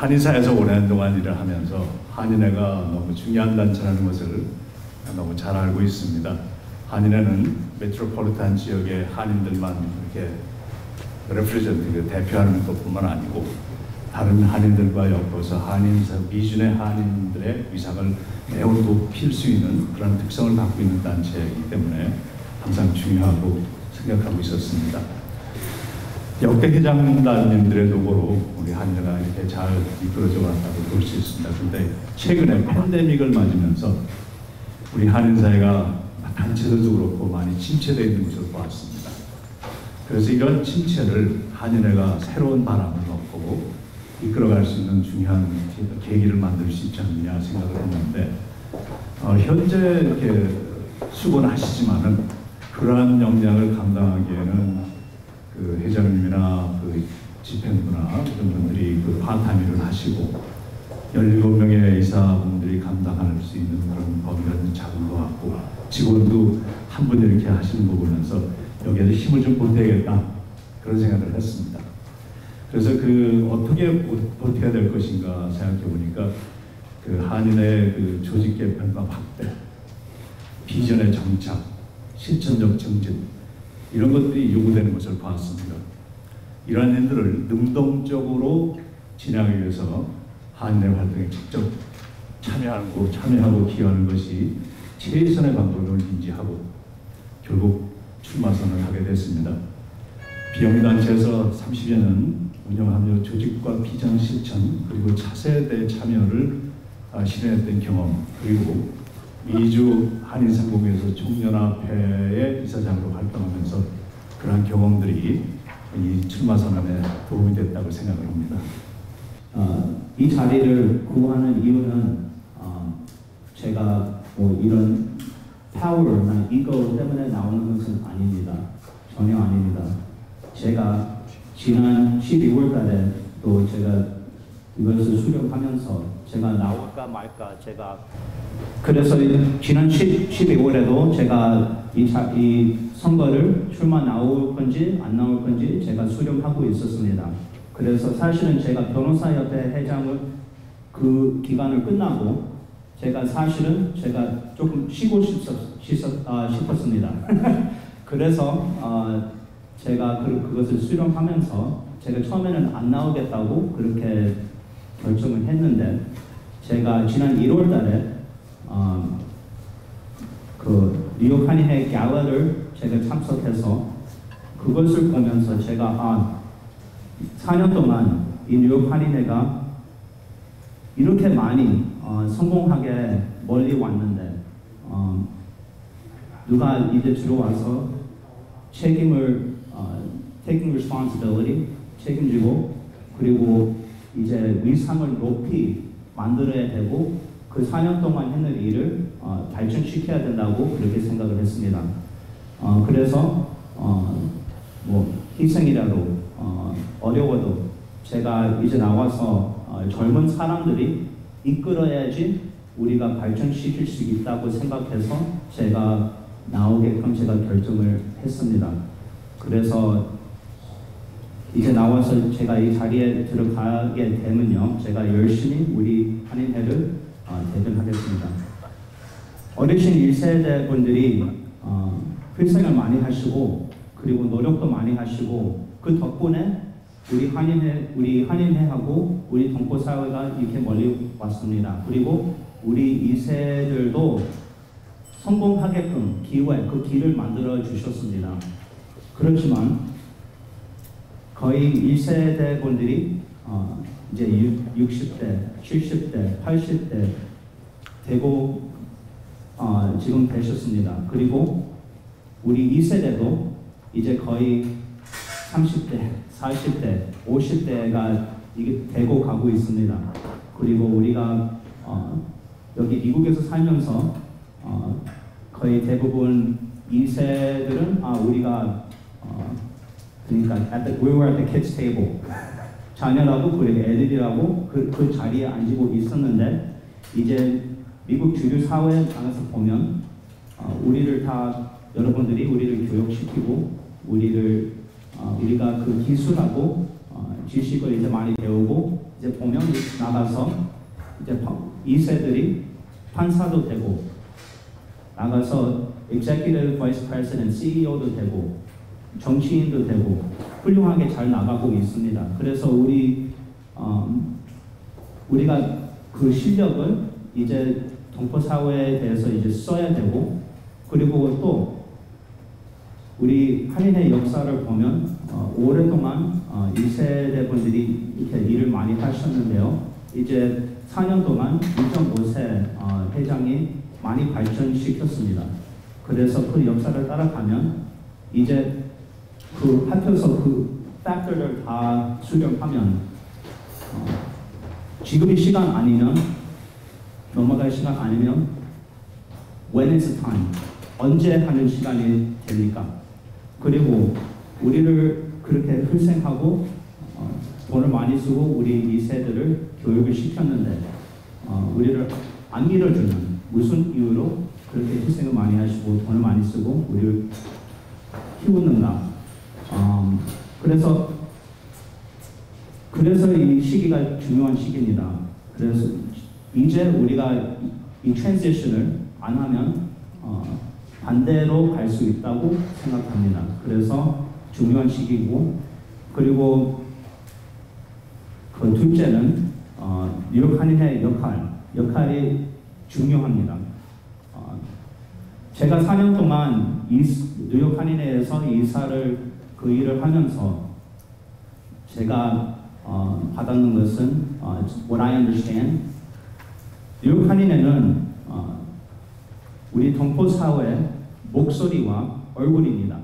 한인사에서 오랜 동안 일을 하면서 한인회가 너무 중요한 단체라는 것을 너무 잘 알고 있습니다. 한인회는 메트로폴리탄 지역의 한인들만 이렇게 레프레젠트, 대표하는 것뿐만 아니고 다른 한인들과 엮어서 미준의 한인들의 위상을 매우 높일 수 있는 그런 특성을 갖고 있는 단체이기 때문에 항상 중요하고 생각하고 있었습니다. 역대 회장단님들의 노고로 우리 한인회가 이렇게 잘 이끌어져 왔다고 볼 수 있습니다. 그런데 최근에 팬데믹을 맞으면서 우리 한인사회가 단체들도 그렇고 많이 침체되어 있는 것을 보았습니다. 그래서 이런 침체를 한인회가 새로운 바람을 넣고 이끌어갈 수 있는 중요한 계기를 만들 수 있지 않느냐 생각을 했는데 현재 이렇게 수고는 하시지만은 그러한 역량을 감당하기에는 그 회장님이나 그 집행부나 이런 분들이 그 파타임 일을 하시고 17명의 이사분들이 감당할 수 있는 그런 범위가 좀 작은 것 같고 직원도 한 분 이렇게 하시는 거 보면서 여기에서 힘을 좀 보태야겠다 그런 생각을 했습니다. 그래서 그 어떻게 버텨야 될 것인가 생각해 보니까 그 한인의 그 조직 개편과 확대, 비전의 정착, 실천적 정진 이런 것들이 요구되는 것을 봤습니다. 이러한 일들을 능동적으로 진행하기 위해서 한인회 활동에 직접 참여하고 기여하는 것이 최선의 방법을 인지하고 결국 출마 선언을 하게 됐습니다. 비영리단체에서 30여 년 운영하며 조직과 비전 실천 그리고 차세대 참여를 실현했던 경험 그리고 미주 한인상공회에서 총연합회의 이사장으로 활동하면서 그러한 경험들이 이 출마 선언에 도움이 됐다고 생각을 합니다. 이 자리를 구하는 이유는 제가 뭐 이런 파워나 이거 때문에 나오는 것은 아닙니다. 전혀 아닙니다. 제가 지난 12월 달에 또 제가 이것을 수령하면서 제가 나올까 말까 그래서 지난 12월에도 제가 이 선거를 출마 나올 건지 안 나올 건지 제가 수령하고 있었습니다. 그래서 사실은 제가 변호사협회 회장을 그 기간을 끝나고 제가 조금 쉬고 싶었습니다. 그래서 제가 그것을 수령하면서 제가 처음에는 안 나오겠다고 그렇게 결정을 했는데 제가 지난 1월 달에 그 뉴욕 한인회 갈라를 제가 참석해서 그것을 보면서 제가 4년 동안 이 뉴욕 한인회가 이렇게 많이 성공하게 멀리 왔는데 누가 이제 들어와서 taking responsibility 책임지고 그리고 이제 위상을 높이 만들어야 되고 그 4년 동안 했는 일을 발전시켜야 된다고 그렇게 생각을 했습니다. 그래서 뭐 희생이라도 어려워도 제가 이제 나와서 젊은 사람들이 이끌어야지 우리가 발전시킬 수 있다고 생각해서 제가 나오게끔 제가 결정을 했습니다. 그래서 이제 나와서 제가 이 자리에 들어가게 되면요, 제가 열심히 우리 한인회를 대변하겠습니다. 어르신 1세대 분들이 희생을 많이 하시고 그리고 노력도 많이 하시고 그 덕분에 우리 한인회하고 우리 동포사회가 이렇게 멀리 왔습니다. 그리고 우리 2세들도 성공하게끔 그 길을 만들어 주셨습니다. 그렇지만 거의 1세대 분들이 이제 60대, 70대, 80대 되고 지금 되셨습니다. 그리고 우리 2세대도 이제 거의 30대, 40대, 50대가 이게 되고 가고 있습니다. 그리고 우리가 여기 미국에서 살면서 거의 대부분 2세들은 우리가 그러니까 we were at the kids table 자녀라고 그리고 애들이라고 그 자리에 앉고 있었는데 이제 미국 주류 사회에 나가서 보면 여러분들이 우리를 교육시키고 우리가 그 기술하고 지식을 이제 많이 배우고 이제 보면 나가서 이제 2세들이 판사도 되고 나가서 Executive Vice President, CEO도 되고 정치인도 되고 훌륭하게 잘 나가고 있습니다. 그래서 우리가 그 실력을 이제 동포 사회에 대해서 이제 써야 되고 그리고 또 우리 한인의 역사를 보면 오랫동안 1세대 분들이 이렇게 일을 많이 하셨는데요. 이제 4년 동안 2.5세 회장이 많이 발전시켰습니다. 그래서 그 역사를 따라가면 이제 그 합쳐서 그 팩터를 다 수렴하면 지금이 시간 아니면 넘어갈 시간 아니면 when is the time? 언제 하는 시간이 됩니까? 그리고 우리를 그렇게 희생하고 돈을 많이 쓰고 우리 2세들을 교육을 시켰는데 우리를 안 밀어주는 무슨 이유로 그렇게 희생을 많이 하시고 돈을 많이 쓰고 우리를 키우는가? 그래서 이 시기가 중요한 시기입니다. 그래서 이제 우리가 이 트랜지션을 안 하면 반대로 갈 수 있다고 생각합니다. 그래서 중요한 시기고 그리고 그 둘째는 뉴욕 한인회 역할이 중요합니다. 제가 4년 동안 뉴욕 한인회에서 이사를 그 일을 하면서 제가 받았는 것은 what I understand 뉴욕 한인회는 우리 동포 사회의 목소리와 얼굴입니다.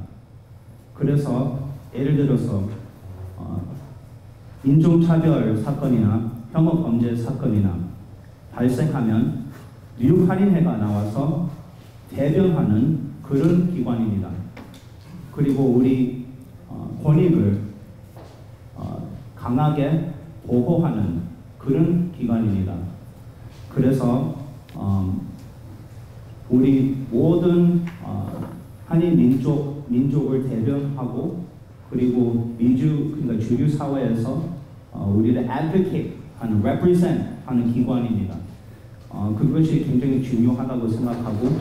그래서 예를 들어서 인종차별 사건이나 혐오범죄 사건이나 발생하면 뉴욕 한인회가 나와서 대변하는 그런 기관입니다. 그리고 우리 권익을 강하게 보호하는 그런 기관입니다. 그래서 우리 모든 한인 민족을 대변하고 그리고 그러니까 주류 사회에서 우리를 advocate 하는, represent 하는 기관입니다. 그것이 굉장히 중요하다고 생각하고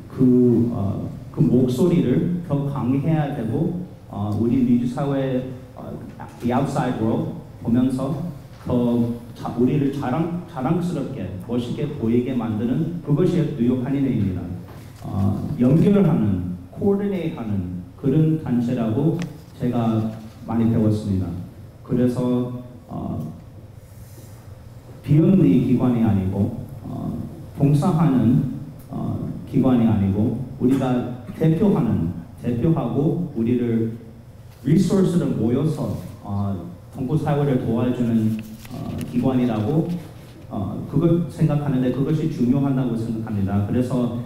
그 목소리를 더 강해야 되고 우리 미주 사회 the outside world 보면서 더 우리를 자랑스럽게 멋있게 보이게 만드는 그것이 뉴욕 한인회입니다. 연결하는, coordinate하는 그런 단체라고 제가 많이 배웠습니다. 그래서 비영리 기관이 아니고 봉사하는 기관이 아니고 우리가 대표하고 우리를 리소스를 모여서 동포 사회를 도와주는 기관이라고 그걸 생각하는데 그것이 중요하다고 생각합니다. 그래서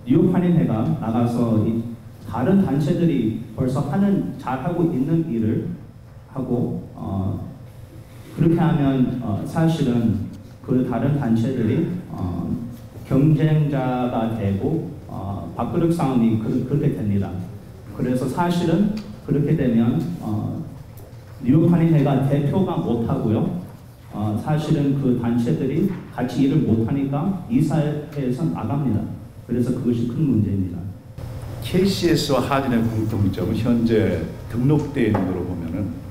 뉴욕 한인회가 나가서 다른 단체들이 벌써 잘하고 있는 일을 하고 그렇게 하면 사실은 그 다른 단체들이 경쟁자가 되고 밥그릇 싸움이 그렇게 됩니다. 그래서 사실은 그렇게 되면 뉴욕 한인회가 대표가 못하고요. 사실은 그 단체들이 같이 일을 못하니까 이 사회에서 나갑니다. 그래서 그것이 큰 문제입니다. KCS와 한인의 공통점은 현재 등록되어 있는 걸로 보면은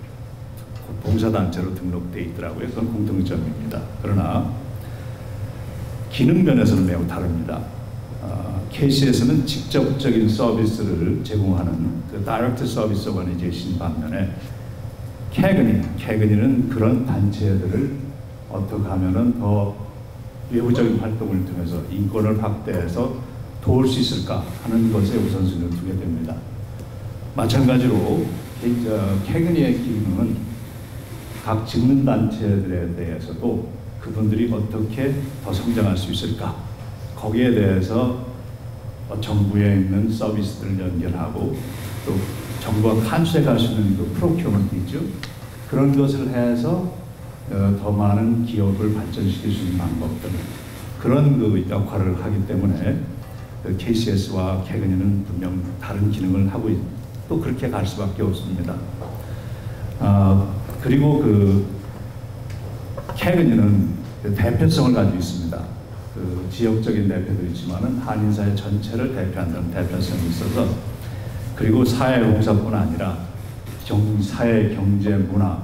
봉사단체로 등록되어 있더라고요. 그건 공통점입니다. 그러나 기능 면에서는 매우 다릅니다. KCS는 직접적인 서비스를 제공하는 그 다이렉트 서비스 오거니제이션 반면에 캐그니는 그런 단체들을 어떻게 하면은 더 외부적인 활동을 통해서 인권을 확대해서 도울 수 있을까 하는 것에 우선순위를 두게 됩니다. 마찬가지로 캐그니의 기능은 각 직능 단체들에 대해서도 그분들이 어떻게 더 성장할 수 있을까 거기에 대해서 정부에 있는 서비스들을 연결하고 또 정부가 간수해 갈 수 있는 그 프로큐먼트 있죠. 그런 것을 해서 더 많은 기업을 발전시킬 수 있는 방법들 그런 그 역할을 하기 때문에 KCS와 캐그니는 분명 다른 기능을 하고 또 그렇게 갈 수밖에 없습니다. 그리고 그 캐그니는 그 대표성을 가지고 있습니다. 그 지역적인 대표도 있지만은 한인사회 전체를 대표한다는 대표성이 있어서, 그리고 사회봉사뿐 아니라 사회, 경제, 문화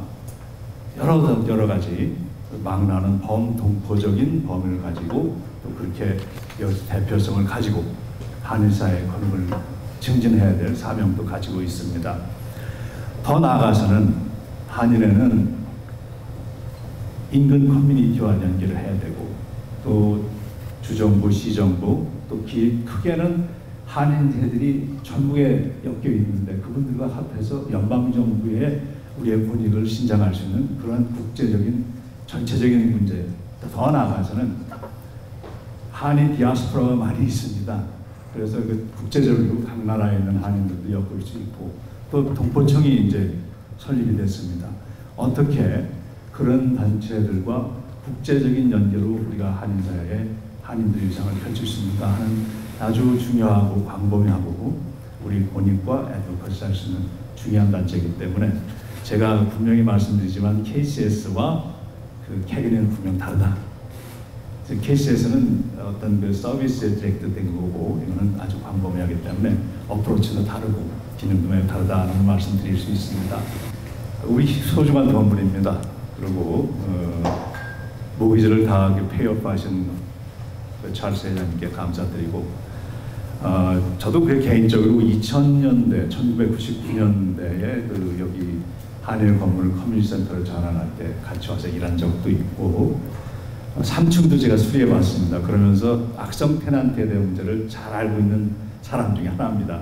여러 가지 망라는 범동포적인 범위를 가지고 또 그렇게 대표성을 가지고 한인사회의 거룩을 증진해야 될 사명도 가지고 있습니다. 더 나아가서는 한인회는 인근 커뮤니티와 연계를 해야 되고, 또 주정부, 시정부, 또 크게는 한인회들이 전국에 엮여 있는데 그분들과 합해서 연방정부의 우리의 권익을 신장할 수 있는 그런 국제적인 전체적인 문제, 더 나아가서는 한인 디아스포라가 많이 있습니다. 그래서 그 국제적으로 각 나라에 있는 한인들도 엮을 수 있고, 또 동포청이 이제 설립이 됐습니다. 어떻게 그런 단체들과 국제적인 연계로 우리가 한인사회에 한인들의 위상을 펼칠 수 있는가 하는 아주 중요하고 광범위하고 우리 권익과 애도까지 할 수 있는 중요한 단체이기 때문에, 제가 분명히 말씀드리지만 KCS와 그 캐그니는 분명 다르다. KCS는 어떤 그 서비스에 디렉트된 거고, 이거는 아주 광범위하기 때문에 어프로치도 다르고 기능도 매우 다르다는 말씀 드릴 수 있습니다. 우리 소중한 건물입니다. 그리고 모기지를 다 페이업하신 찰스 회장님께 감사드리고, 저도 그 개인적으로 2000년대, 1999년대에 그 여기 한일 건물 커뮤니티 센터를 전환할 때 같이 와서 일한 적도 있고, 3층도 제가 수리해 봤습니다. 그러면서 악성 테넌트 대응 문제를 잘 알고 있는 사람 중에 하나입니다.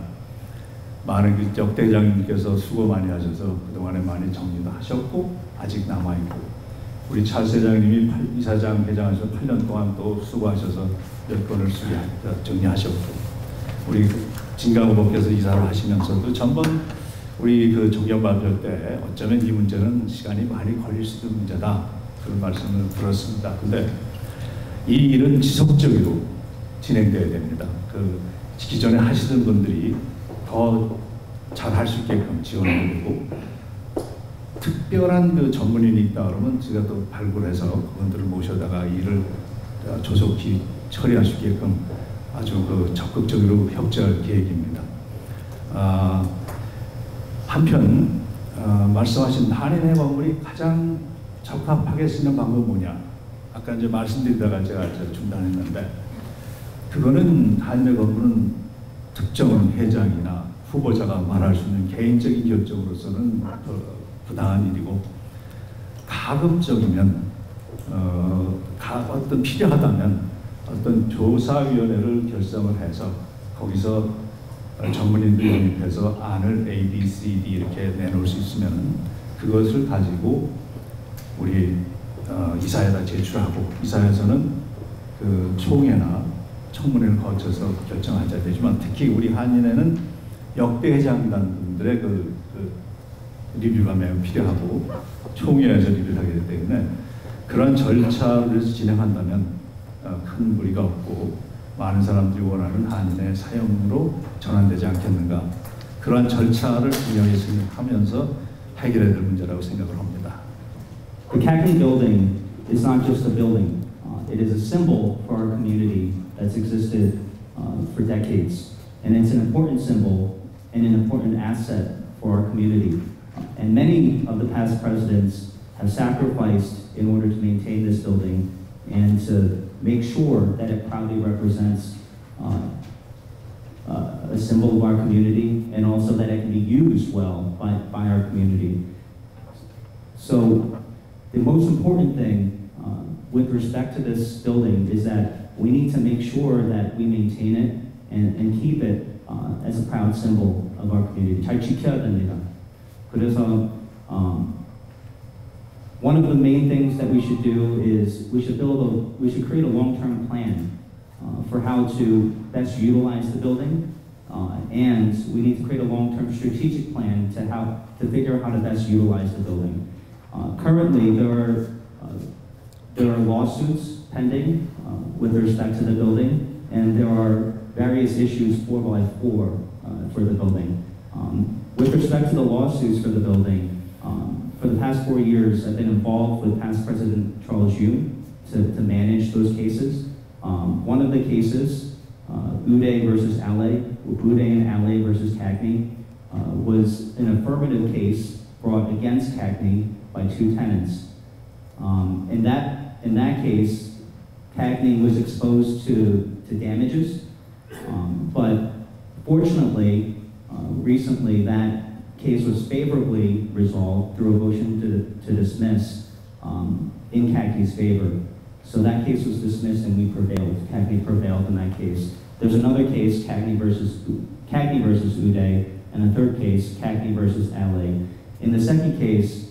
많은 그 역대장님께서 수고 많이 하셔서 그동안에 많이 정리도 하셨고 아직 남아있고, 우리 찰스 회장님이 이사장 회장하셔서 8년 동안 또 수고하셔서 몇 건을 정리하셨고, 우리 진강 후보께서 이사를 하시면서도 전번 우리 그 종경 발표 때 어쩌면 이 문제는 시간이 많이 걸릴 수 있는 문제다, 그런 말씀을 들었습니다. 근데 이 일은 지속적으로 진행돼야 됩니다. 그 기존에 하시던 분들이 더 잘할 수 있게끔 지원해야 되고, 특별한 그 전문인이 있다 그러면 제가 또 발굴해서 그분들을 모셔다가 일을 조속히 처리할 수 있게끔 아주 그 적극적으로 협조할 계획입니다. 한편 말씀하신 한인회 건물이 가장 적합하게 쓰는 방법은 뭐냐? 아까 이제 말씀드리다가 제가 중단했는데, 그거는 한인회 건물은 특정 회장이나 후보자가 말할 수 있는 개인적인 결정으로서는 부당한 일이고, 가급적이면 어떤 필요하다면 어떤 조사위원회를 결성을 해서 거기서 전문인들 영입해서 안을 A, B, C, D 이렇게 내놓을 수 있으면 그것을 가지고 우리 이사회에다 제출하고, 이사회에서는 그 총회나 청문회를 거쳐서 결정하자 되지만, 특히 우리 한인회는 역대 회장단들의 그 리뷰가 매우 필요하고 총회에서 리뷰를 하게 되기 때문에 그런 절차를 진행한다면 큰 무리가 없고 많은 사람들이 원하는 한인의 사용으로 전환되지 않겠는가, 그러한 절차를 분명히 생각하면서 해결해야 될 문제라고 생각을 합니다. The Cagney building is not just a building. It is a symbol for our community that's existed for decades. And it's an important symbol and an important asset for our community. And many of the past presidents have sacrificed in order to maintain this building and to make sure that it proudly represents a symbol of our community, and also that it can be used well by our community. So the most important thing with respect to this building is that we need to make sure that we maintain it and keep it as a proud symbol of our community. 잘 지켜야 됩니다. 그래서 one of the main things that we should do is we should create a long-term plan for how to best utilize the building, and we need to create a long-term strategic plan to figure out how to best utilize the building. Currently, there are lawsuits pending with respect to the building, and there are various issues 4x4 for the building. With respect to the lawsuits for the building, for the the past 4 years, I've been involved with past President Charles Yu to manage those cases. One of the cases, Uday versus LA, Uday and LA versus Cagney, was an affirmative case brought against Cagney by 2 tenants. In that case, Cagney was exposed to damages, but fortunately, recently that case was favorably resolved through a motion to dismiss in Cagney's favor. So that case was dismissed and we prevailed. Cagney prevailed in that case. There's another case, Cagney versus Uday, and a third case, Cagney versus LA. In the second case,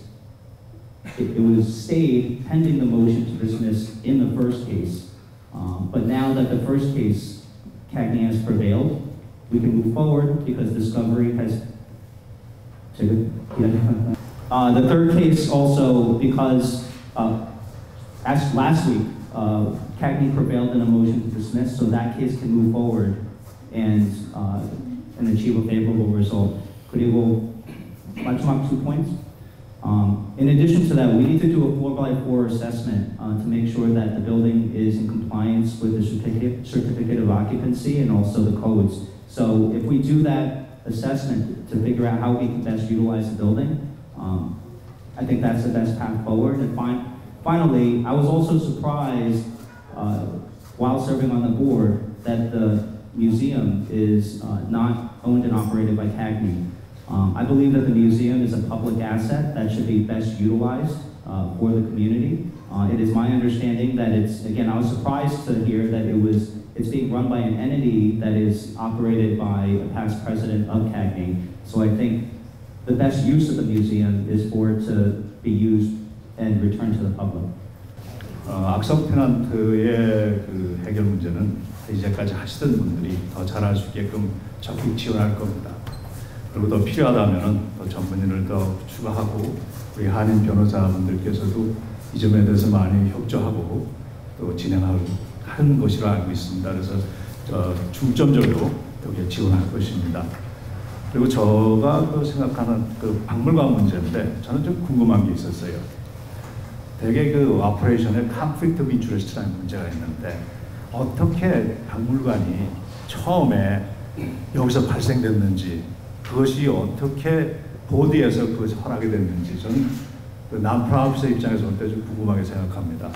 it was stayed pending the motion to dismiss in the first case. But now that the first case, Cagney has prevailed, we can move forward because discovery has. The third case also because as last week, Cagney prevailed in a motion to dismiss, so that case can move forward and achieve a favorable result. 그리고 마지막 2 points. In addition to that, we need to do a 4x4 assessment to make sure that the building is in compliance with the certificate of occupancy and also the codes. So if we do that assessment to figure out how we can best utilize the building, I think that's the best path forward. And finally, I was also surprised while serving on the board that the museum is not owned and operated by Cagney. I believe that the museum is a public asset that should be best utilized for the community. It is my understanding that again, I was surprised to hear that it's being run by an entity that is operated by a past president of Cagney. So I think the best use of the museum is for it to be used and returned to the public. 악성 테넌트의 그 해결 문제는 이제까지 하시던 분들이 더 잘할 수 있게끔 적극 지원할 겁니다. 그리고 더 필요하다면 더 전문인을 더 추가하고 우리 한인 변호사분들께서도 이 점에 대해서 많이 협조하고 또 진행하는 것으로 알고 있습니다. 그래서 중점적으로 여기에 지원할 것입니다. 그리고 제가 생각하는 그 박물관 문제인데 저는 좀 궁금한 게 있었어요. 대개 그 오퍼레이션에 conflict of interest라는 문제가 있는데 어떻게 박물관이 처음에 여기서 발생됐는지 그것이 어떻게 보디에서 그것이 허락이 됐는지 저는 그 난프라우스 입장에서 볼 때 좀 궁금하게 생각합니다.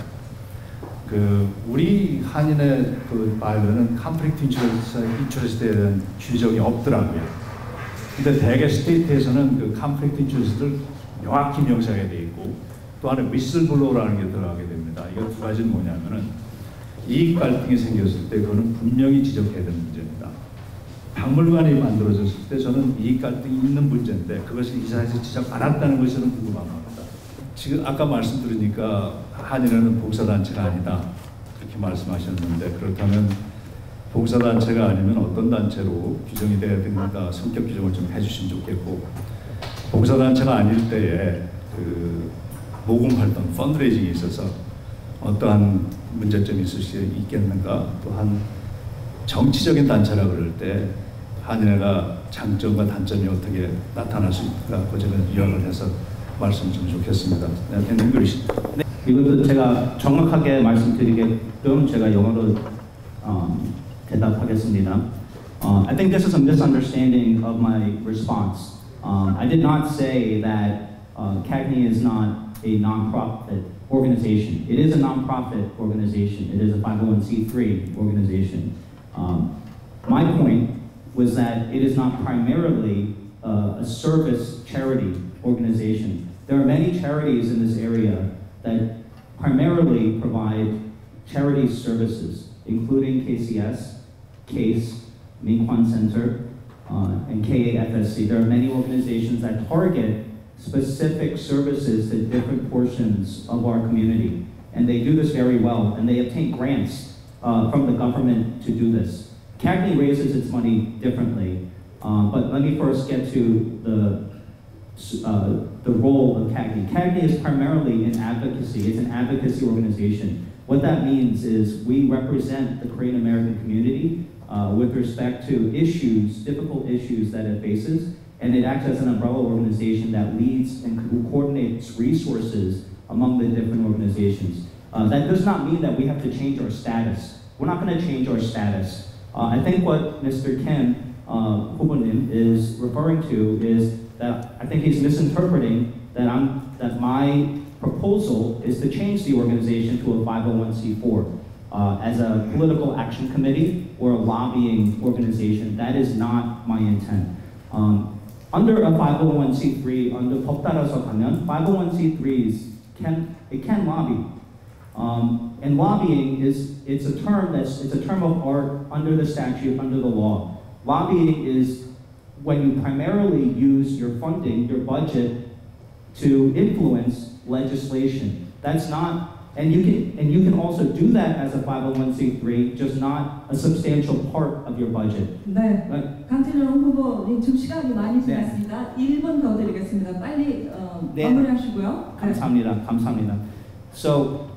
그 우리 한인의 그 바이올은 conflict interest에 대한 규정이 없더라고요. 근데 대개 스테이트에서는 그 conflict interest를 명확히 명시하게 돼 있고 또 안에 위슬블로우라는 게 들어가게 됩니다. 이거 2 가지는 뭐냐면은 이익 갈등이 생겼을 때 그거는 분명히 지적해야 되는 문제입니다. 박물관이 만들어졌을 때 저는 이익 갈등이 있는 문제인데 그것이 이사에서 지적 안 했다는 것이 저는 궁금한 겁니다. 지금 아까 말씀 들으니까 한인회는 봉사단체가 아니다 그렇게 말씀하셨는데 그렇다면 봉사단체가 아니면 어떤 단체로 규정이 돼야 됩니까? 성격 규정을 좀 해주시면 좋겠고 봉사단체가 아닐 때에 그 모금 활동, 펀드레이징에 있어서 어떠한 문제점이 있을 수 있겠는가? 또한 정치적인 단체라 그럴 때 한인회가 장점과 단점이 어떻게 나타날 수 있을까? 그 점을 요약을 해서 말씀 좀 좋겠습니다. 네. 이것도 제가 정확하게 말씀드리게끔 제가 영어로 대답하겠습니다. I think this is a misunderstanding of my response. I did not say that Cagney is not a non-profit organization. It is a non-profit organization. It is a 501c3 organization. My point was that it is not primarily a service charity organization. There are many charities in this area that primarily provide charity services, including KCS, CASE, Minkwon Center, and KAFSC. There are many organizations that target specific services to different portions of our community. And they do this very well, and they obtain grants from the government to do this. Cagney raises its money differently, but let me first get to the role of Cagney. Cagney is primarily an advocacy. It's an advocacy organization. What that means is we represent the Korean American community with respect to issues, difficult issues that it faces, and it acts as an umbrella organization that leads and coordinates resources among the different organizations. That does not mean that we have to change our status. We're not going to change our status. I think what Mr. Kim Hubonim is referring to is that I think he's misinterpreting that my proposal is to change the organization to a 501c4 as a political action committee or a lobbying organization. That is not my intent. Under a 501c3, under 법 따라서 가면 501c3s can lobby. And lobbying it's a term of art under the statute, under the law. Lobbying is when you primarily use your funding, your budget, to influence legislation. That's not, and you can also do that as a 501c3, just not a substantial part of your budget. 네, Right. 강진영 후보님 지금 시간이 많이 네. 지났습니다. 1분 더 드리겠습니다. 빨리 네. 마무리하시고요. 네. 감사합니다. 감사합니다. So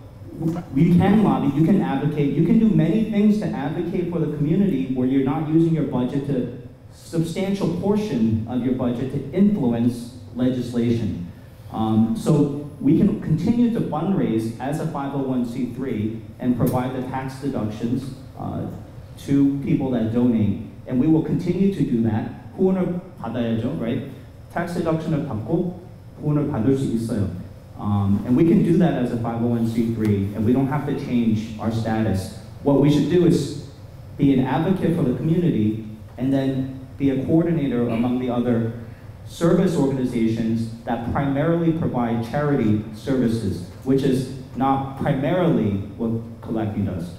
we can lobby, you can advocate, you can do many things to advocate for the community where you're not using your budget to substantial portion of your budget to influence legislation. So we can continue to fundraise as a 501c3 and provide the tax deductions to people that donate, and we will continue to do that. 후원을 받아야죠, right? Tax deduction을 받고 후원을 받을 수 있어요. And we can do that as a 501c3, and we don't have to change our status. What we should do is be an advocate for the community, and then be a coordinator among the other service organizations that primarily provide charity services, which is not primarily what CAGNY does.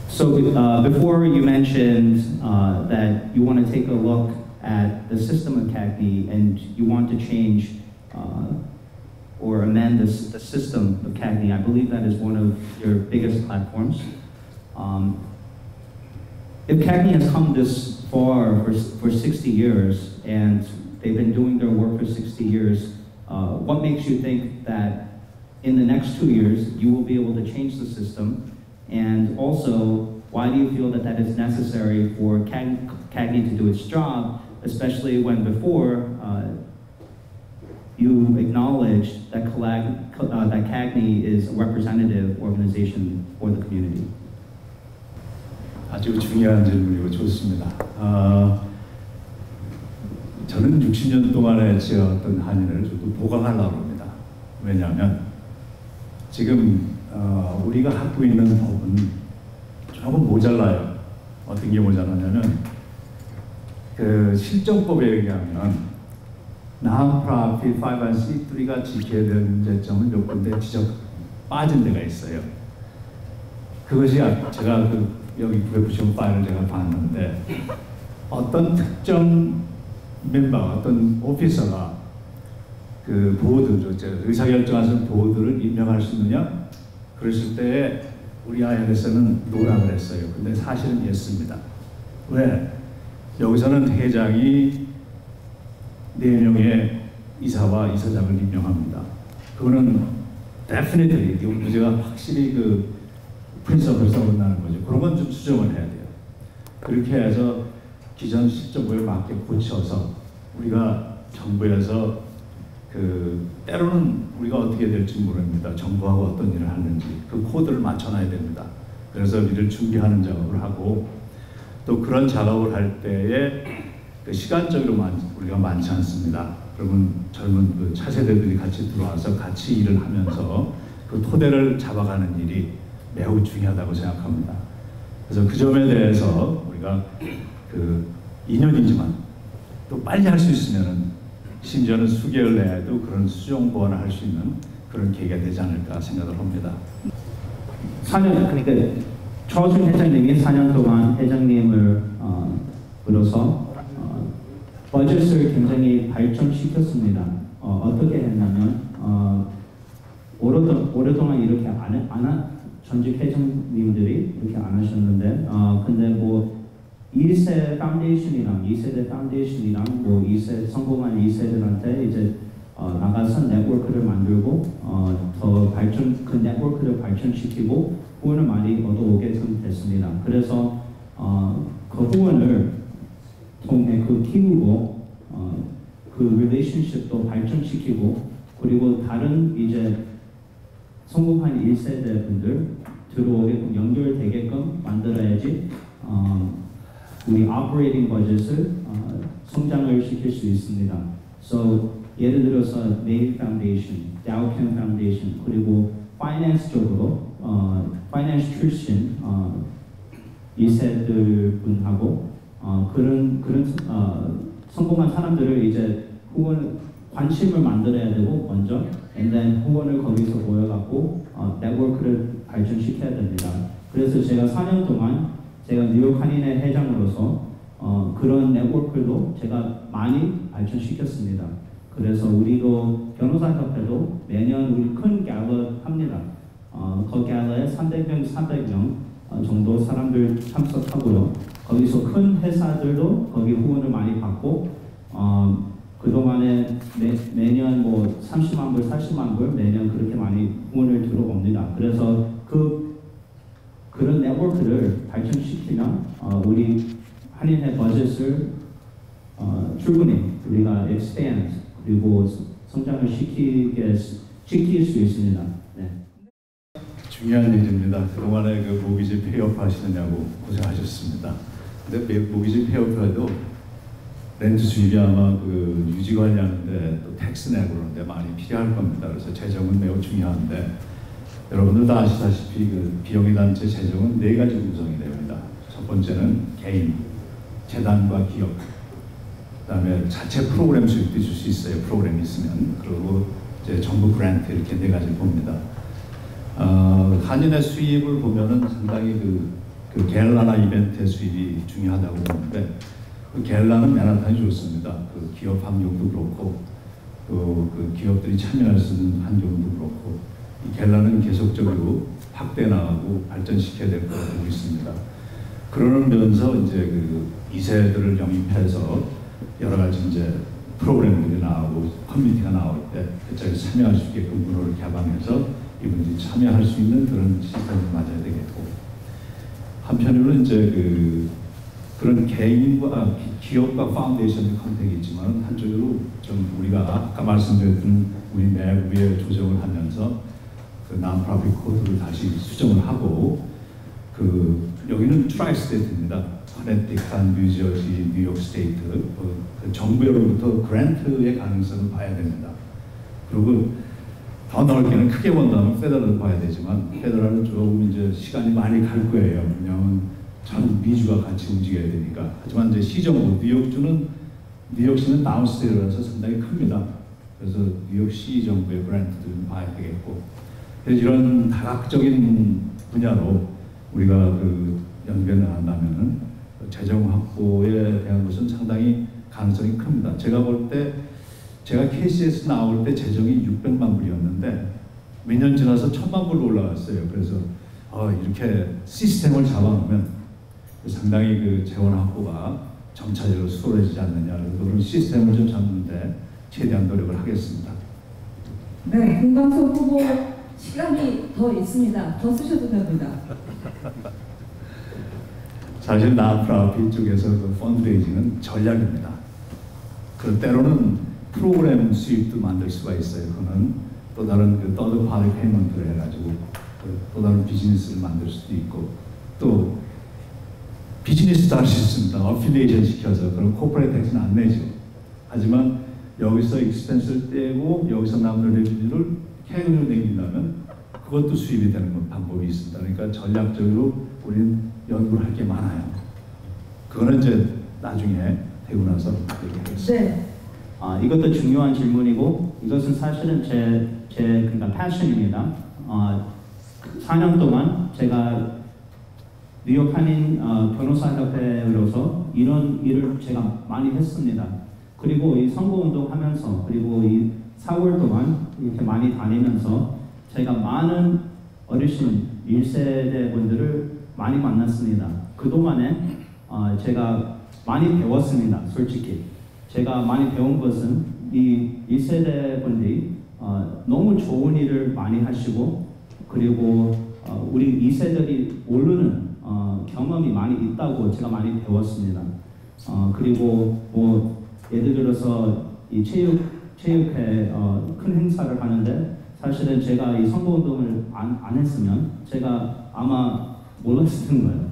So before you mentioned that you want to take a look at the system of CAGNY and you want to change or amend the system of CAGNY, I believe that is one of your biggest platforms. If CAGNY has come this far for 60 years, and they've been doing their work for 60 years, what makes you think that in the next 2 years you will be able to change the system? And also, why do you feel that that is necessary for CAGNY to do its job, especially when before you acknowledged that CAGNY is a representative organization for the community? 아주 중요한 질문이고 좋습니다. 저는 60년 동안에 지었던 한인을 저도 보강하려고 합니다. 왜냐하면 지금 우리가 갖고 있는 법은 조금 모자라요. 어떤 게 모자라냐면 그 실정법에 의하면 non-profit 501c3가 지켜야 되는 문제점은 몇 군데 빠진 데가 있어요. 그것이 제가 여기 990 파일을 제가 봤는데 어떤 특정 멤버, 어떤 오피서가 그 보드, 의사결정하는 보드를 임명할 수 있느냐? 그랬을 때 우리 IRS는 노라 그랬어요. 근데 사실은 예스입니다. 왜? 여기서는 회장이 4명의 이사와 이사장을 임명합니다. 그거는 definitely 이 문제가 확실히 그 프린서블에서 끝나는 거죠. 그런 건 좀 수정을 해야 돼요. 그렇게 해서 기존 실정법에 맞게 고쳐서 우리가 정부에서 때로는 우리가 어떻게 될지 모릅니다. 정부하고 어떤 일을 하는지 그 코드를 맞춰놔야 됩니다. 그래서 이를 준비하는 작업을 하고 또 그런 작업을 할 때에 그 시간적으로 우리가 많지 않습니다. 그러면 젊은 그 차세대들이 같이 들어와서 같이 일을 하면서 그 토대를 잡아가는 일이 매우 중요하다고 생각합니다. 그래서 그 점에 대해서 우리가 2년이지만 또 빨리 할 수 있으면은 심지어는 수개월 내에도 그런 수정 보완을 할 수 있는 그런 계기가 되지 않을까 생각을 합니다. 4년, 그러니까 처준 회장님이 4년 동안 회장님을 으로서 버젯을 굉장히 발전시켰습니다. 어떻게 했냐면 오랫동안 이렇게 전직 회장님들이 이렇게 안 하셨는데 근데 뭐 1세 파운데이션이랑 2세대 파운데이션이랑 뭐 2세 성공한 2세들한테 이제 나가서 네트워크를 만들고 그 네트워크를 발전시키고 후원을 많이 얻어오게끔 됐습니다. 그래서 그 후원을 통해 그 키우고 릴레이션십도 발전시키고 그리고 다른 이제 성공한 1세대 분들 들어오게끔 연결되게끔 만들어야지 우리 operating budget을 성장을 시킬 수 있습니다. So 예를 들어서 네일 파운데이션, 다우캔 파운데이션 그리고 파이낸스 쪽으로 파이낸스 출신 2세들 분하고 그런 성공한 사람들을 이제 후원 관심을 만들어야 되고 먼저, and then 후원을 거기서 모여갖고 네트워크를 발전시켜야 됩니다. 그래서 제가 4년 동안 제가 뉴욕 한인회 회장으로서 그런 네트워크도 제가 많이 발전시켰습니다. 그래서 우리도 변호사 협회도 매년 우리 큰 갤러 합니다. 그 갤러에 300명, 400명 정도 사람들 참석하고요. 거기서 큰 회사들도 거기 후원을 많이 받고 그동안에 매년 뭐 30만 불, 40만 불 매년 그렇게 많이 후원을 들어옵니다. 그래서 그런 네트워크를 발전시키면 우리 한인회 버젯을 충분히 우리가 expand 그리고 성장을 시킬 수 있습니다. 네. 중요한 일입니다. 그동안에 그 모기지 폐업 하시느냐고 고생하셨습니다. 근데 모기지 폐업해도 렌트 수입이 아마 그 유지 관리하는데 또 텍스 내고 그러는데 많이 필요할 겁니다. 그래서 재정은 매우 중요한데 여러분들 다 아시다시피 그 비영리 단체 재정은 4가지 구성이 됩니다. 첫 번째는 개인, 재단과 기업, 그다음에 자체 프로그램 수입도 줄 수 있어요. 프로그램이 있으면. 그리고 이제 정부 그랜트 이렇게 4가지를 봅니다. 한인의 수입을 보면은 상당히 그 갤라나 이벤트의 수입이 중요하다고 보는데 그 갤라는 맨하탄이 좋습니다. 그 기업 환경도 그렇고 또 그 기업들이 참여할 수 있는 환경도 그렇고 이 갤라는 계속적으로 확대 나가고 발전시켜야 될 거라고 보고 있습니다. 그러면서 이제 그 2세들을 영입해서 여러 가지 이제 프로그램들이 나오고 커뮤니티가 나올 때 그쪽에 참여할 수 있게끔 문호를 개방해서 이분들이 참여할 수 있는 그런 시스템을 맞아야 되겠고 한편으로는 이제 그런 개인과 기업과 파운데이션의 컨택이 있지만 한쪽으로 좀 우리가 아까 말씀드렸던 우리 내부의 조정을 하면서 그 non-profit 코드를 다시 수정을 하고 여기는 트라이스테이트입니다. 커네티컷, 뉴저지, 뉴욕 스테이트 그 정부로부터 그랜트의 가능성을 봐야 됩니다. 그리고 더 넓게는 크게 본다면 페더럴을 봐야 되지만 페더럴은 조금 이제 시간이 많이 갈 거예요. 왜냐하면 전 미주가 같이 움직여야 되니까. 하지만 이제 시정부 뉴욕시는 다운스테이트라서 상당히 큽니다. 그래서 뉴욕시 정부의 그랜트도 봐야 되겠고. 그래서 이런 다각적인 분야로 우리가 연결을 한다면은 재정 확보에 대한 것은 상당히 가능성이 큽니다. 제가 볼 때 제가 KCS 나올 때 재정이 600만 불이었는데 몇 년 지나서 1000만 불로 올라갔어요. 그래서 이렇게 시스템을 잡아놓으면 상당히 재원 확보가 점차적으로 수월해지지 않느냐. 그런 시스템을 좀 잡는데 최대한 노력을 하겠습니다. 네, 김광석 후보 시간이 더 있습니다. 더 쓰셔도 됩니다. 사실 나프라피 쪽에서 펀드레이징은 전략입니다. 때로는 프로그램 수입도 만들 수가 있어요. 그거는 또 다른 서드 파티 페이먼트를 해가지고 또 다른 비즈니스를 만들 수도 있고 또 비즈니스도 할 수 있습니다. 어필리에이션 시켜서 그런 코퍼레이트 텍스는 안 내죠. 하지만 여기서 익스펜스를 떼고 여기서 남는 레비뉴를 캐리로 내긴다면 그것도 수입이 되는 방법이 있습니다. 그러니까 전략적으로 우리는 연구를 할 게 많아요. 그거는 이제 나중에 되고 나서 얘기하겠습니다. 네. 이것도 중요한 질문이고 이것은 사실은 제 그러니까 패션입니다. 4년 동안 제가 뉴욕 한인 변호사 협회로서 이런 일을 제가 많이 했습니다. 그리고 이 선거운동 하면서 그리고 이 4월 동안 이렇게 많이 다니면서 제가 많은 어르신 1세대 분들을 많이 만났습니다. 그동안에 제가 많이 배웠습니다. 솔직히 제가 많이 배운 것은 이 1세대 분들이 너무 좋은 일을 많이 하시고 그리고 우리 2세들이 모르는 경험이 많이 있다고 제가 많이 배웠습니다. 그리고 뭐 예를 들어서 이 체육 체육회 큰 행사를 하는데 사실은 제가 이 선거운동을 안 했으면 제가 아마 몰랐을 거예요.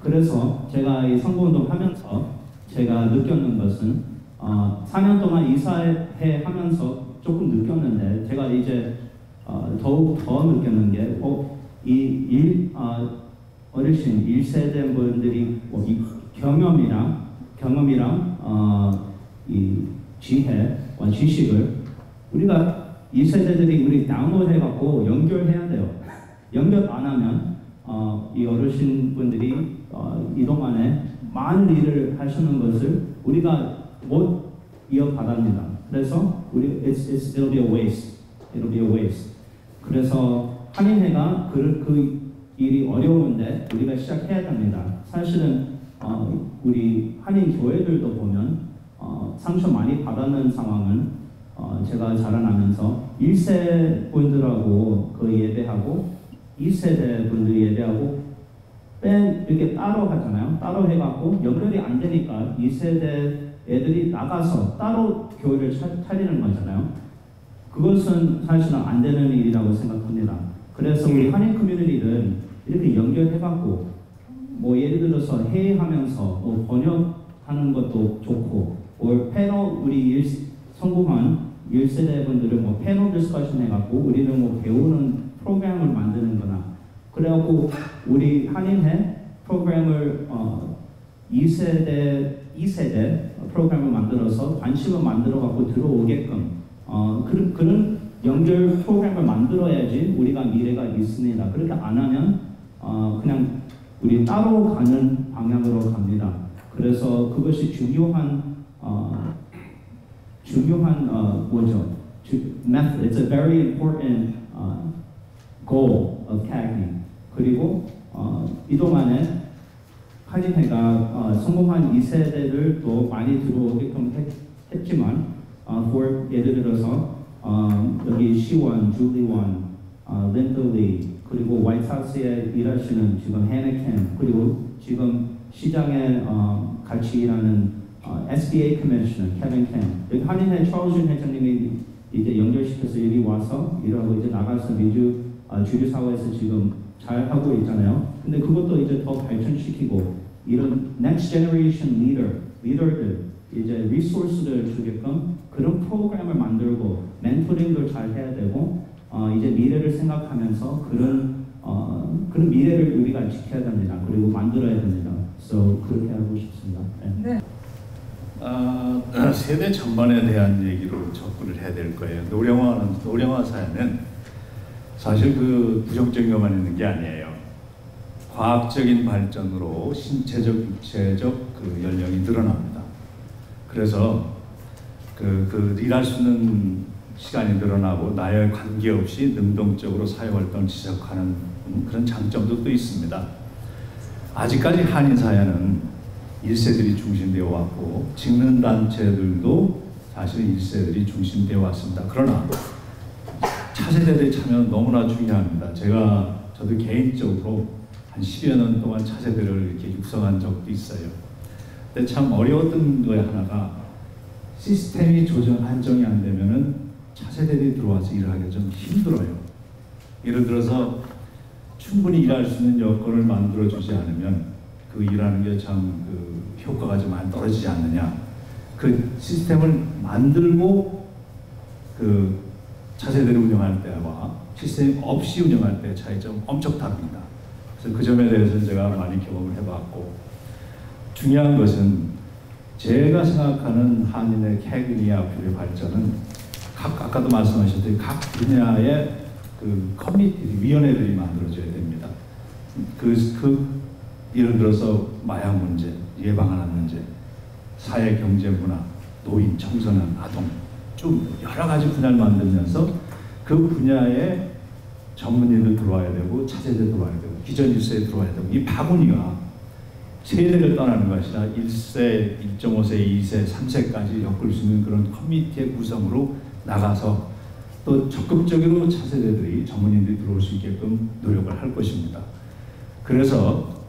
그래서 제가 이 선거운동 하면서 제가 느꼈는 것은 4년 동안 이사회 하면서 조금 느꼈는데 제가 이제 더욱 더 느꼈는 게 어르신 1세대 분들이 이 경험이랑 이 지혜와 지식을 우리가 2세대들이 우리 다운로드해갖고 연결해야 돼요. 연결 안 하면 이 어르신 분들이 이동안에 많은 일을 하시는 것을 우리가 못 이어받습니다. 그래서 it'll be a waste. It'll be a waste. 그래서 한인회가 그 일이 어려운데 우리가 시작해야 됩니다. 사실은 우리 한인 교회들도 보면 상처 많이 받았는 상황은 제가 자라나면서 1세 분들하고 그 예배하고 2세대 분들 예배하고 이렇게 따로 하잖아요. 따로 해갖고 연결이 안 되니까 2세대 애들이 나가서 따로 교회를 차리는 거잖아요. 그것은 사실은 안 되는 일이라고 생각합니다. 그래서 우리 한인 커뮤니티는 이렇게 연결해갖고 뭐 예를 들어서 회의하면서 뭐 번역하는 것도 좋고 패널 우리 성공한 1세대 분들은 뭐 패널 디스커션 해갖고 우리는 뭐 배우는 프로그램을 만드는 거나 그래갖고 우리 한인회 프로그램을 2세대 프로그램을 만들어서 관심을 만들어갖고 들어오게끔 그런 연결 프로그램을 만들어야지 우리가 미래가 있습니다. 그렇게 안 하면 그냥 우리 따로 가는 방향으로 갑니다. 그래서 그것이 중요한 뭐죠? Method. It's a very important goal of CAGNY. 그리고 이동안에 한인회가 성공한 2세대들도 많이 들어오게끔 했지만 예를 들어서 여기 시원, 줄리원, 린들리 그리고 화이트하우스에 일하시는 지금 해네켄 그리고 지금 시장에 같이 일하는 SBA 커미셔너 케빈 켄 여기 한인회 차오준 회장님이 이제 연결시켜서 여기 와서 일하고 이제 나가서 주류 사회에서 지금 잘 하고 있잖아요. 근데 그것도 이제 더 발전시키고 이런 next generation 리더들 이제 리소스를 주게끔 그런 프로그램을 만들고 멘토링도 잘 해야 되고 이제 미래를 생각하면서 그런 미래를 우리가 지켜야 됩니다. 그리고 만들어야 됩니다. So 그렇게 하고 싶습니다. 네. 세대 전반에 대한 얘기로 접근을 해야 될 거예요. 노령화 사회는 사실 그 부정적인 것만 있는 게 아니에요. 과학적인 발전으로 신체적, 육체적 그 연령이 늘어납니다. 그래서 일할 수 있는 시간이 늘어나고 나이에 관계없이 능동적으로 사회활동을 지속하는 그런 장점도 또 있습니다. 아직까지 한인 사회는 1세들이 중심되어 왔고 직능단체들도 사실은 1세들이 중심되어 왔습니다. 그러나 차세대들의 참여는 너무나 중요합니다. 저도 개인적으로 한 10여 년 동안 차세대를 이렇게 육성한 적도 있어요. 근데 참 어려웠던 거에 하나가 시스템이 안정이 안 되면은 차세대들이 들어와서 일을 하기가 좀 힘들어요. 예를 들어서 충분히 일할 수 있는 여건을 만들어주지 않으면 그 일하는 게 참 효과가 좀 많이 떨어지지 않느냐. 그 시스템을 만들고 그 차세대를 운영할 때와 시스템 없이 운영할 때의 차이점 엄청 다릅니다. 그래서 그 점에 대해서 제가 많이 경험을 해봤고 중요한 것은 제가 생각하는 한인의 CAGNY 앞으로의 발전은 아까도 말씀하셨듯이 각 분야의 그 커미티, 위원회들이 만들어져야 됩니다. 예를 들어서 마약 문제, 예방하는 문제, 사회, 경제, 문화, 노인, 청소년, 아동 쭉 여러 가지 분야를 만들면서 그 분야에 전문인들 들어와야 되고 차세대 들어와야 되고 기존 1세에 들어와야 되고 이 바구니가 세대를 떠나는 것이 아니라 1세, 1.5세, 2세, 3세까지 엮을 수 있는 그런 커뮤니티의 구성으로 나가서 또 적극적으로 차세대들이 전문인들이 들어올 수 있게끔 노력을 할 것입니다. 그래서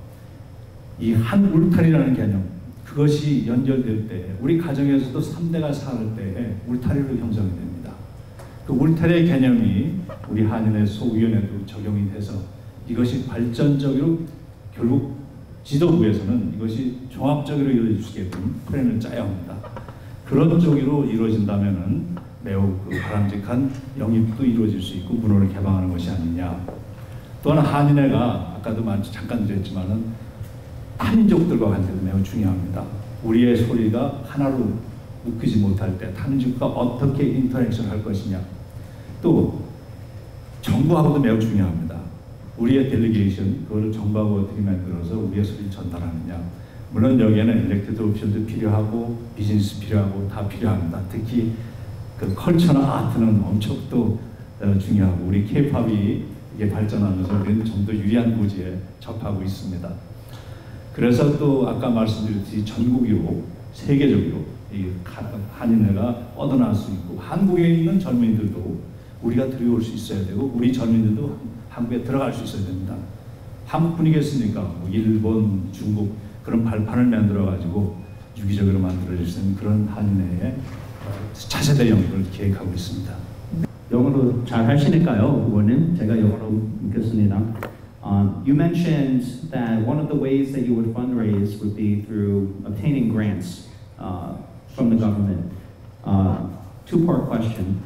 이 한 울타리라는 개념, 그것이 연결될 때 우리 가정에서도 3대가 살 때에 울타리로 형성이 됩니다. 그 울타리의 개념이 우리 한인의 소위원회도 적용이 돼서 이것이 발전적으로 결국 지도부에서는 이것이 종합적으로 이루어질 수 있게끔 플랜을 짜야 합니다. 그런 쪽으로 이루어진다면은 매우 바람직한 영입도 이루어질 수 있고 문호를 개방하는 것이 아니냐. 또한 한인회가 아까도 잠깐 드렸지만은 타민족들과 관계도 매우 중요합니다. 우리의 소리가 하나로 묶이지 못할 때 타민족과 어떻게 인터랙션 할 것이냐. 또 정부하고도 매우 중요합니다. 우리의 델리게이션 그걸 정부하고 어떻게 만들어서 우리의 소리를 전달하느냐. 물론 여기에는 일렉티드 오피셜도 필요하고 비즈니스 필요하고 다 필요합니다. 특히 그 컬처나 아트는 엄청 또 중요하고 우리 K-팝이 이게 발전하면서 우리는 좀 더 유리한 고지에 접하고 있습니다. 그래서 또 아까 말씀드렸듯이 전국으로 세계적으로 이 한인회가 뻗어날 수 있고 한국에 있는 젊은이들도 우리가 들여올 수 있어야 되고 우리 젊은이들도 한국에 들어갈 수 있어야 됩니다. 한국뿐이겠습니까? 뭐 일본, 중국 그런 발판을 만들어 가지고 유기적으로 만들어질 수 있는 그런 한인회의 차세대 연구를 계획하고 있습니다. 영어로 잘 하시니까요, 의원님. 제가 영어로 묻겠습니다. You mentioned that one of the ways that you would fundraise would be through obtaining grants from the government. Two-part question.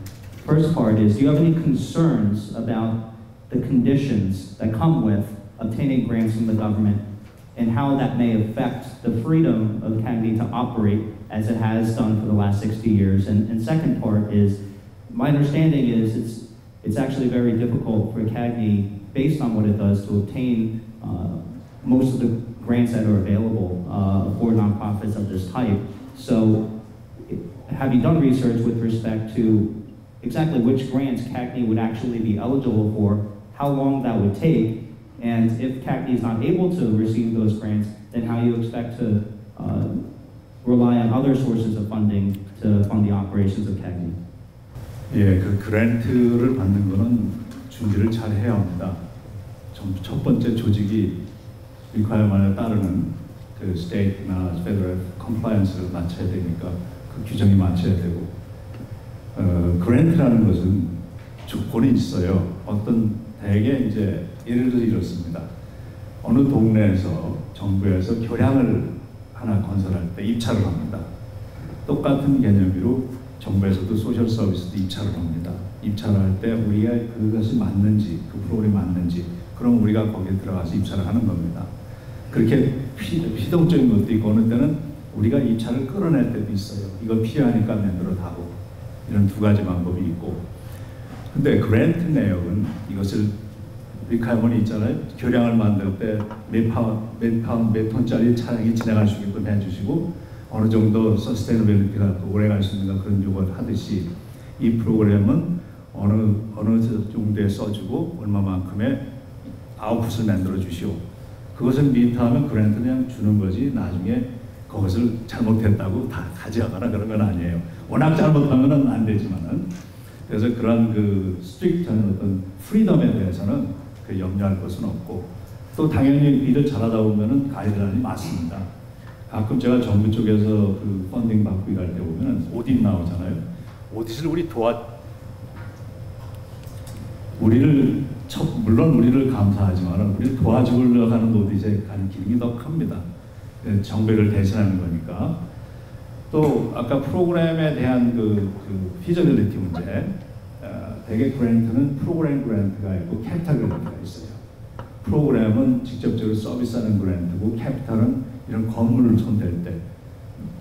First part is, do you have any concerns about the conditions that come with obtaining grants from the government and how that may affect the freedom of CAGNY to operate as it has done for the last 60 years? And second part is, my understanding is it's actually very difficult for CAGNY, based on what it does, to obtain most of the grants that are available for nonprofits of this type. So have you done research with respect to exactly which grants CAGNY would actually be eligible for, how long that would take, and if CAGNY is not able to receive those grants, then how you expect to rely on other sources of funding to fund the operations of CAGNY? 예, 그 그랜트를 받는 거는 준비를 잘 해야 합니다. 첫 번째 조직이 리퀘어먼트에 따르는 그 스테이트나 페더럴 컴플라이언스를 맞춰야 되니까 그 규정이 맞춰야 되고 그랜트라는 것은 조건이 있어요. 어떤 대개 이제 예를 들어 이렇습니다. 어느 동네에서 정부에서 교량을 하나 건설할 때 입찰을 합니다. 똑같은 개념으로 정부에서도 소셜 서비스도 입찰을 합니다. 입찰을 할 때 우리가 그것이 맞는지, 그 프로그램이 맞는지, 그럼 우리가 거기에 들어가서 입찰을 하는 겁니다. 그렇게 피동적인 것도 있고 어느 때는 우리가 입찰을 끌어낼 때도 있어요. 이거 필요하니까 만들어 다고 이런 두 가지 방법이 있고. 근데 그랜트 내역은 이것을 리퀘어먼트 있잖아요. 교량을 만들 때 몇 톤짜리 차량이 지나갈 수 있게끔 해주시고 어느 정도 서스테이너빌리티가 오래 갈 수 있는 그런 요구를 하듯이 이 프로그램은 어느 정도에 써주고 얼마만큼의 아웃풋을 만들어 주시오. 그것을 미트하면 그랜트 그냥 주는 거지 나중에 그것을 잘못했다고 다 가져가거나 그런 건 아니에요. 워낙 잘못하면은 안 되지만은 그래서 그런 그 스트릭트한 어떤 프리덤에 대해서는 그 염려할 것은 없고 또 당연히 일을 잘하다 보면은 가이드라인이 맞습니다. 가끔 제가 정부 쪽에서 그 펀딩 받고 일할 때 보면은 오딧 나오잖아요. 오딧을 물론 우리를 감사하지만 우리를 도와주려고 하는 오딧에 가는 기능이 더 큽니다. 정부를 대신하는 거니까. 또 아까 프로그램에 대한 그 피저빌리티 문제, 대개 그랜트는 프로그램 그랜트가 있고 캐피탈 그랜트가 있어요. 프로그램은 직접적으로 서비스하는 그랜트고 캐피탈은 이런 건물을 손댈 때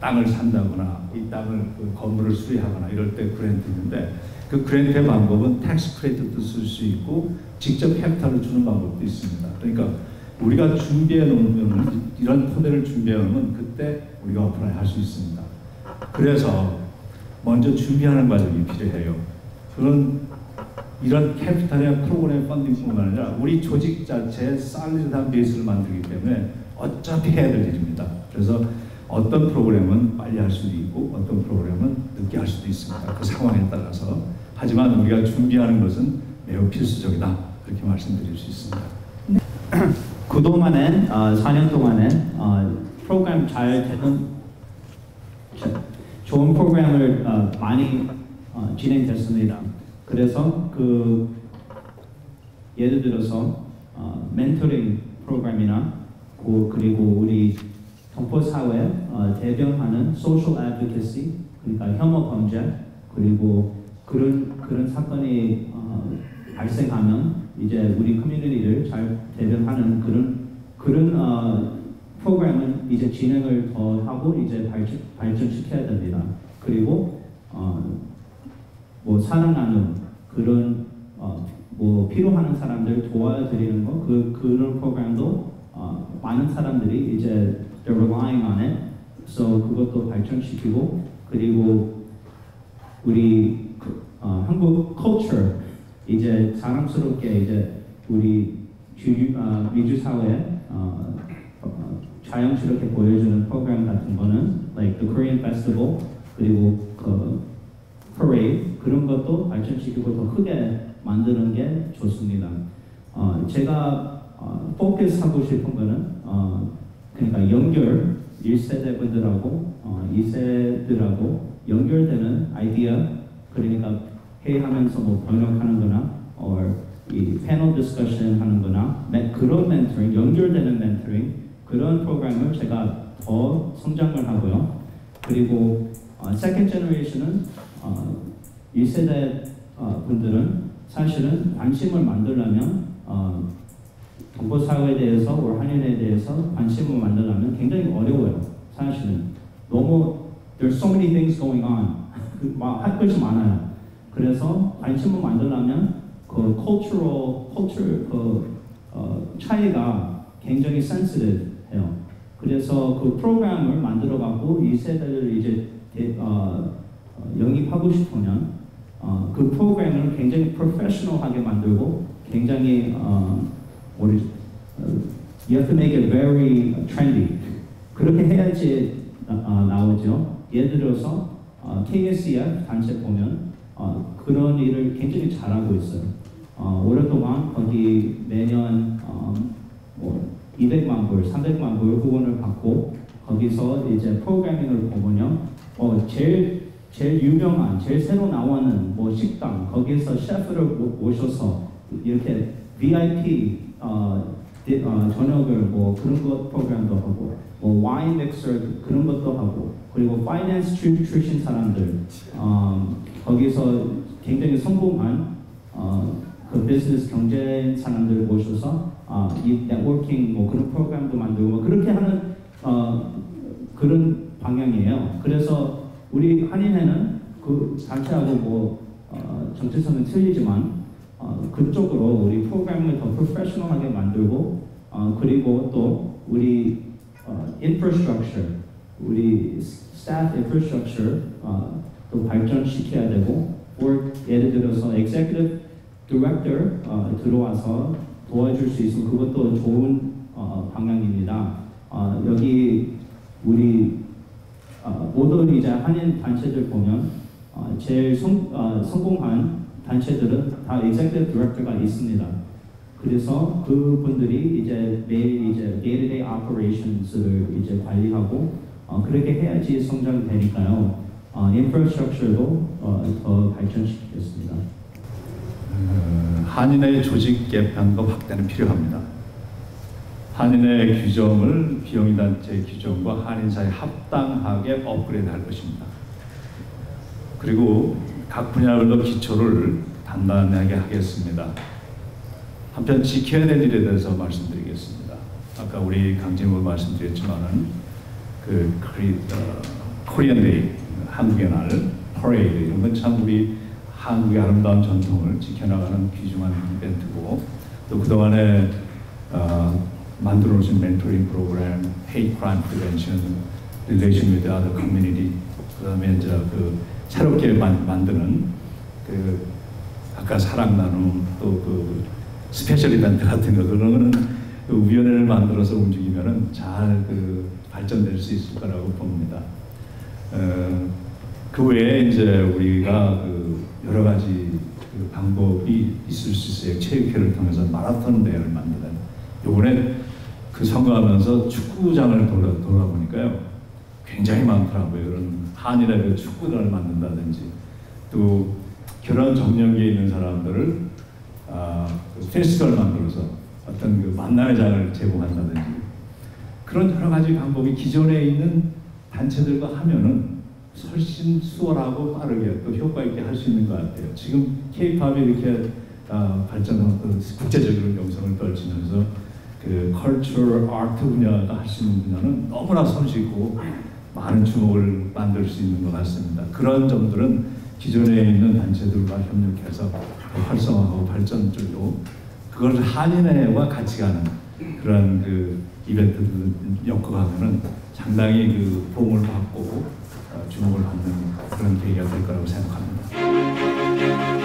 땅을 산다거나 이 땅을 그 건물을 수리하거나 이럴 때 그랜트 있는데 그 그랜트의 방법은 텍스 크레딧도 쓸 수 있고 직접 캐피탈을 주는 방법도 있습니다. 그러니까 우리가 준비해 놓으면 이런 토대를 준비해 놓으면 그때 우리가 어플라이 할 수 있습니다. 그래서 먼저 준비하는 과정이 필요해요. 이런 캐피탈의 프로그램 펀딩뿐만 아니라 우리 조직 자체에 살리드한 베이스를 만들기 때문에 어차피 해야 될 일입니다. 그래서 어떤 프로그램은 빨리 할 수도 있고 어떤 프로그램은 늦게 할 수도 있습니다. 그 상황에 따라서. 하지만 우리가 준비하는 것은 매우 필수적이다. 그렇게 말씀드릴 수 있습니다. 그동안은 4년 동안은 프로그램 잘 되는 좋은 프로그램을 많이 진행됐습니다. 그래서 예를 들어서 멘토링 프로그램이나 그리고 우리 동포사회 대변하는 social advocacy, 그러니까 혐오 범죄, 그리고 그런 사건이 발생하면 이제 우리 커뮤니티를 잘 대변하는 그런 프로그램은 이제 진행을 더 하고 이제 발전시켜야 됩니다. 그리고 뭐 사랑 나눔, 그런 뭐 필요한 사람들 도와드리는 거, 그런 프로그램도 많은 사람들이 이제 they're relying on it. So 그것도 발전시키고, 그리고 우리 한국 culture 이제 자랑스럽게 이제 우리 미주 사회에 자연스럽게 보여주는 프로그램 같은 거는 like the Korean Festival, 그리고 parade, 그런 것도 발전시키고 더 크게 만드는 게 좋습니다. 제가 포커스하고 싶은 거는 그러니까 연결 1세대 분들하고 2세들하고 연결되는 아이디어, 그러니까 회의하면서 뭐 번역하는 거나 이 패널 디스커션 하는 거나 그런 멘토링, 연결되는 멘토링, 그런 프로그램을 제가 더 성장을 하고요. 그리고 second generation은 1세대 분들은 사실은 관심을 만들려면 동포사회에 대해서, 한인에 대해서 관심을 만들려면 굉장히 어려워요. 사실은 너무 there's so many things going on. 할 것이 많아요. 그래서 관심을 만들려면 culture 차이가 굉장히 sensitive해요. 그래서 그 프로그램을 만들어갖고 이 세대를 이제 영입하고 싶으면 그 프로그램을 굉장히 프로페셔널하게 만들고 굉장히 you have to make it very trendy. 그렇게 해야지 나오죠. 예를 들어서 KSCF 단체 보면 그런 일을 굉장히 잘하고 있어요. 오랫동안 거기 매년 뭐 200만 불, 300만 불 후원을 받고 거기서 이제 프로그래밍을 보면요. 제일 유명한, 제일 새로 나오는 뭐 식당, 거기서 셰프를 모셔서 이렇게 VIP 저녁을 뭐 그런 것 프로그램도 하고, 뭐 와인 믹서 그런 것도 하고, 그리고 파이낸스 출신 사람들 거기서 굉장히 성공한 그 비즈니스 경제 사람들을 모셔서 이 네트워킹 뭐 그런 프로그램도 만들고 뭐 그렇게 하는 그런 방향이에요. 그래서 우리 한인회는 그 단체하고 뭐 정체성은 틀리지만 그쪽으로 우리 프로그램을 더 프로페셔널하게 만들고 그리고 또 우리 infrastructure, 우리 staff infrastructure 또 발전시켜야 되고, 예를 들어서 executive director 들어와서 도와줄 수 있으면 그것도 좋은 방향입니다. 여기 우리 모든 이제 한인 단체들 보면 제일 성공한 단체들은 다 executive director가 있습니다. 그래서 그분들이 이제 매일 이제 day-to-day operations를 이제 관리하고 그렇게 해야지 성장되니까요. infrastructure도 더 발전시키겠습니다. 한인의 조직 개편과 확대는 필요합니다. 한인의 규정을 비영리단체 규정과 한인사회 합당하게 업그레이드할 것입니다. 그리고 각 분야별로 기초를 단단하게 하겠습니다. 한편 지켜야 될 일에 대해서 말씀드리겠습니다. 아까 우리 강진모 말씀드렸지만은 그 코리안 데이, 한국의 날, 퍼레이드 이런 건 참 우리 한국의 아름다운 전통을 지켜나가는 귀중한 이벤트고, 또 그동안에 만들어 오신 멘토링 프로그램, hate crime prevention, relation with other community, 그다음에 이제 그 새롭게 만드는 그 아까 사랑 나눔, 또 그 스페셜 이벤트 같은 거, 그런 거는 그 위원회를 만들어서 움직이면은 잘 그 발전될 수 있을 거라고 봅니다. 그 외에 이제 우리가 그 여러 가지 그 방법이 있을 수 있어요. 체육회를 통해서 마라톤 대회를 만드는. 이번에 그 선거하면서 축구장을 돌아보니까요 굉장히 많더라고요. 그런 한일의 축구단을 만든다든지 또 결혼 정년기에 있는 사람들을 그 페스티벌 만들어서 어떤 그 만남의 장을 제공한다든지 그런 여러 가지 방법이 기존에 있는 단체들과 하면은 훨씬 수월하고 빠르게 또 효과 있게 할 수 있는 것 같아요. 지금 K-팝이 이렇게 발전하고 국제적으로 영성을 떨치면서 그 컬처 아트 분야가 할 수 있는 분야는 너무나 손쉽고 많은 주목을 만들 수 있는 것 같습니다. 그런 점들은 기존에 있는 단체들과 협력해서 활성화하고 발전적으로 그걸 한인회와 같이 가는 그런 그 이벤트들 엮어가면은 상당히 그 도움을 받고 주목을 받는 그런 계기가 될 거라고 생각합니다.